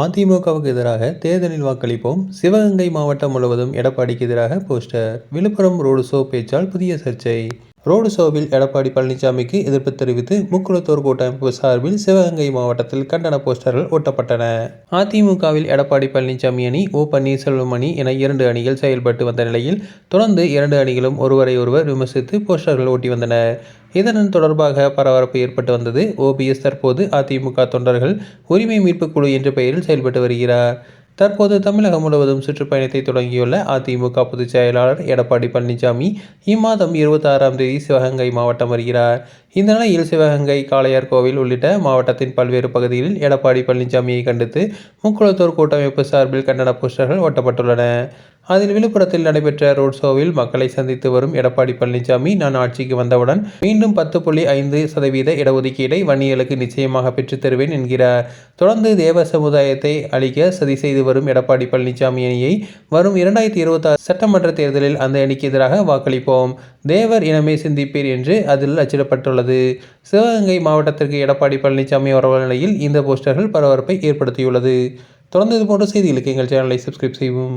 அதிமுகவுக்கு எதிராக தேர்தலில் வாக்களிப்போம். சிவகங்கை மாவட்டம் முழுவதும் எடப்பாடிக்கு எதிராக போஸ்டர். விழுப்புரம் ரோடு ஷோ பேச்சால் புதிய சர்ச்சை. ரோடு ஷோவில் எடப்பாடி பழனிசாமிக்கு எதிர்ப்பு தெரிவித்து முக்குளத்தூர் கூட்டமைப்பு சார்பில் சிவகங்கை மாவட்டத்தில் கண்டன போஸ்டர்கள் ஒட்டப்பட்டன. அதிமுகவில் எடப்பாடி பழனிசாமி அணி, ஓ. பன்னீர்செல்வம் அணி என 2 அணிகள் செயல்பட்டு வந்த நிலையில் தொடர்ந்து 2 அணிகளும் ஒருவரை ஒருவர் விமர்சித்து போஸ்டர்கள் ஒட்டி வந்தனர். இதன் தொடர்பாக பரபரப்பு ஏற்பட்டு வந்தது. ஓபிஎஸ் தற்போது அதிமுக தொண்டர்கள் உரிமை மீட்பு குழு என்ற பெயரில் செயல்பட்டு வருகிறார். தற்போது தமிழகம் முழுவதும் சுற்றுப்பயணத்தை தொடங்கியுள்ள அதிமுக பொதுச் செயலாளர் எடப்பாடி பழனிசாமி இம்மாதம் 26ஆம் தேதி சிவகங்கை மாவட்டம் வருகிறார். இந்த நிலையில் சிவகங்கை, காளையார்கோவில் உள்ளிட்ட மாவட்டத்தின் பல்வேறு பகுதிகளில் எடப்பாடி பழனிசாமியை கண்டித்து முக்குளத்தூர் கூட்டமைப்பு சார்பில் கண்டன போஸ்டர்கள் ஒட்டப்பட்டுள்ளன. அதில் விழுப்புரத்தில் நடைபெற்ற ரோட் ஷோவில் மக்களை சந்தித்து வரும் எடப்பாடி பழனிசாமி, நான் ஆட்சிக்கு வந்தவுடன் மீண்டும் 10.5% இடஒதுக்கீடை வன்னியர்களுக்கு நிச்சயமாக பெற்றுத் தருவேன் என்கிறார். தொடர்ந்து தேவ சமுதாயத்தை அழிக்க சதி செய்து வரும் எடப்பாடி பழனிசாமி அணியை வரும் 2026 சட்டமன்ற தேர்தலில் அந்த அணிக்கு எதிராக வாக்களிப்போம். தேவர் இனமே சிந்திப்பீர் என்று அதில் அச்சிடப்பட்டுள்ளது. சிவகங்கை மாவட்டத்திற்கு எடப்பாடி பழனிசாமி வரவுள்ள நிலையில் இந்த போஸ்டர்கள் பரபரப்பை ஏற்படுத்தியுள்ளது. தொடர்ந்து இதுபோன்ற செய்திகளுக்கு எங்கள் சேனலை சப்ஸ்கிரைப் செய்வோம்.